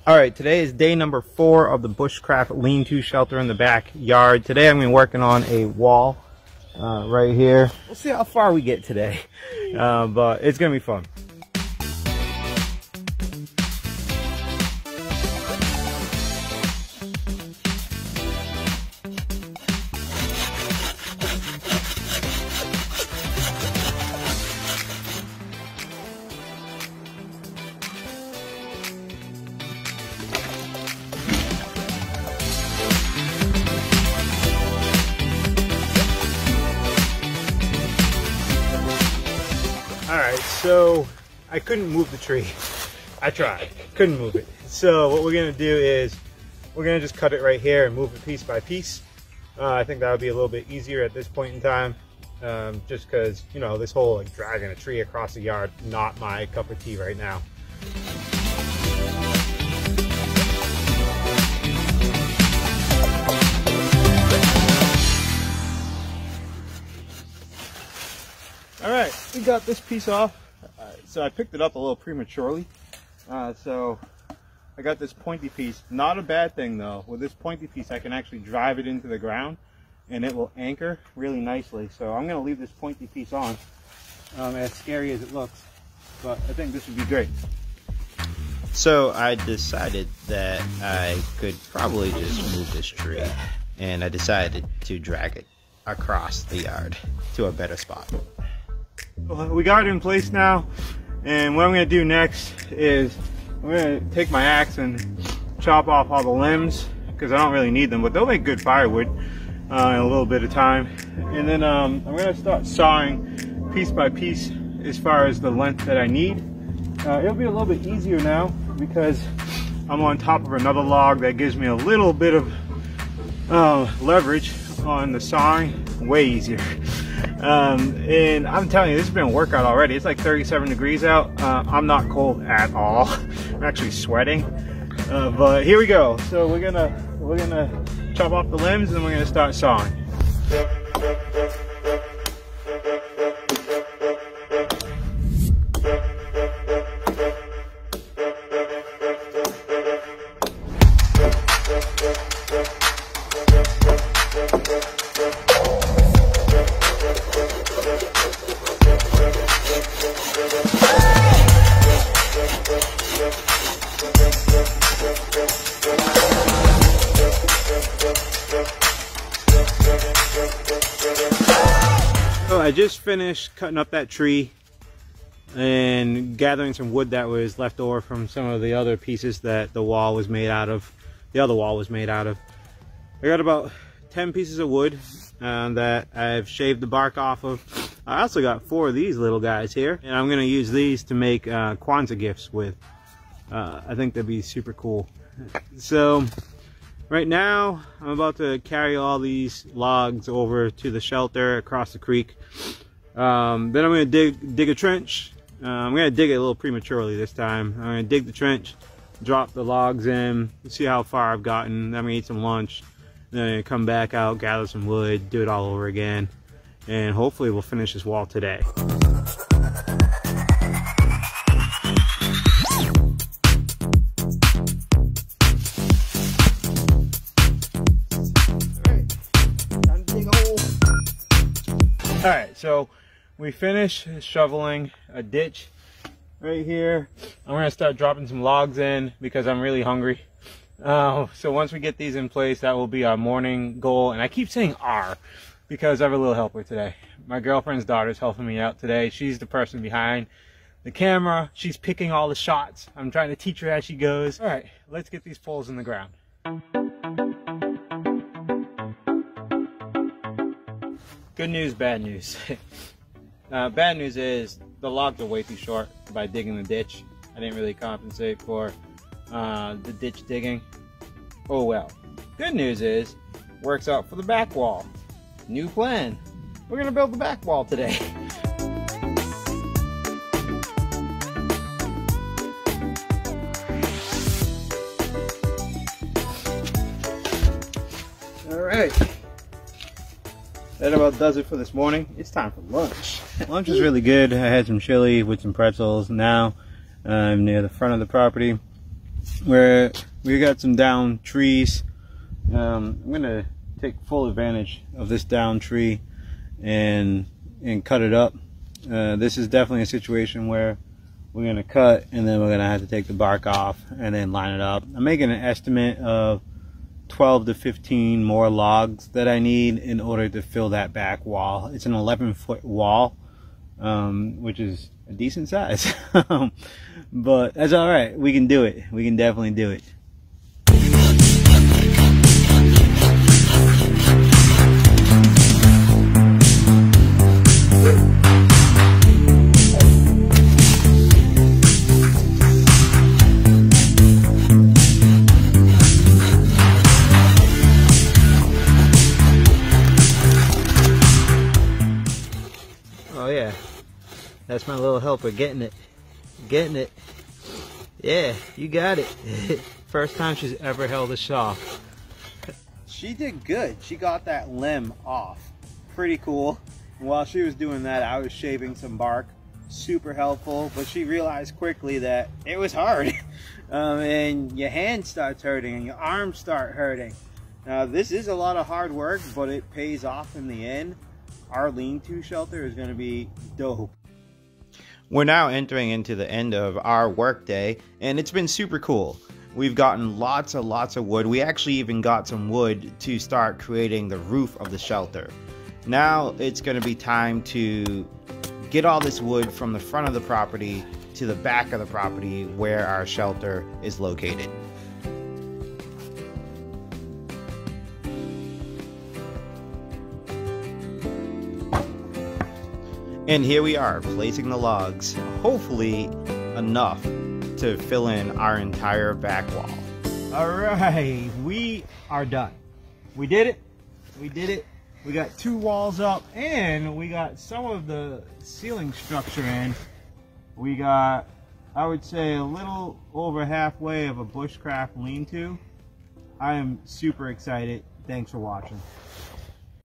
All right, today is day number 4 of the Bushcraft lean-to shelter in the backyard. Today I'm going to be working on a wall right here. We'll see how far we get today, but it's going to be fun. Alright, so I couldn't move the tree. I tried, couldn't move it. So what we're going to do is we're going to just cut it right here and move it piece by piece. I think that would be a little bit easier at this point in time, just because, you know, this whole like dragging a tree across the yard, not my cup of tea right now. Alright, we got this piece off. So I picked it up a little prematurely. So I got this pointy piece. Not a bad thing though. With this pointy piece I can actually drive it into the ground and it will anchor really nicely. So I'm going to leave this pointy piece on, as scary as it looks. But I think this would be great. So I decided that I could probably just move this tree, and I decided to drag it across the yard to a better spot. We got it in place now, and what I'm going to do next is I'm going to take my axe and chop off all the limbs because I don't really need them, but they'll make good firewood in a little bit of time. And then I'm going to start sawing piece by piece as far as the length that I need. It'll be a little bit easier now because I'm on top of another log that gives me a little bit of leverage on the sawing. Way easier. And I'm telling you, this has been a workout already. It's like 37 degrees out. I'm not cold at all. I'm actually sweating. But here we go. So we're gonna chop off the limbs and then we're gonna start sawing. So I just finished cutting up that tree and gathering some wood that was left over from some of the other pieces that the wall was made out of. The other wall was made out of. I got about 10 pieces of wood that I've shaved the bark off of. I also got 4 of these little guys here, and I'm going to use these to make Kwanzaa gifts with. I think that'd be super cool. So right now I'm about to carry all these logs over to the shelter across the creek. Then I'm going to dig a trench. I'm going to dig it a little prematurely this time. I'm going to dig the trench, drop the logs in, see how far I've gotten. Then I'm going to eat some lunch. Then I'm going to come back out, gather some wood, do it all over again, and hopefully we'll finish this wall today. Alright, so we finished shoveling a ditch right here. I'm going to start dropping some logs in because I'm really hungry. So once we get these in place, that will be our morning goal. And I keep saying our because I have a little helper today. My girlfriend's daughter's helping me out today. She's the person behind the camera. She's picking all the shots. I'm trying to teach her as she goes. Alright, let's get these poles in the ground. Good news, bad news. Bad news is the logs are way too short by digging the ditch. I didn't really compensate for the ditch digging. Oh well. Good news is, works out for the back wall. New plan. We're gonna build the back wall today. All right. That about does it for this morning. It's time for lunch. Lunch is really good. I had some chili with some pretzels. Now I'm near the front of the property. where we got some down trees. I'm gonna take full advantage of this down tree and cut it up. This is definitely a situation where we're gonna cut and then we're gonna have to take the bark off and then line it up. I'm making an estimate of 12 to 15 more logs that I need in order to fill that back wall. It's an 11-foot wall, which is a decent size. But that's all right. We can do it. We can definitely do it. Oh yeah, that's my little helper getting it. Getting it. Yeah, you got it. First time she's ever held a saw. She did good. She got that limb off. Pretty cool. And while she was doing that, I was shaving some bark. Super helpful, but she realized quickly that it was hard. And your hand starts hurting and your arms start hurting. Now this is a lot of hard work, but it pays off in the end. Our lean-to shelter is going to be dope. We're now entering into the end of our work day, and it's been super cool. We've gotten lots of wood. We actually even got some wood to start creating the roof of the shelter. Now it's going to be time to get all this wood from the front of the property to the back of the property where our shelter is located. And here we are, placing the logs, hopefully enough to fill in our entire back wall. All right, we are done. We did it. We did it. We got 2 walls up and we got some of the ceiling structure in. We got, I would say, a little over halfway of a bushcraft lean-to. I am super excited. Thanks for watching.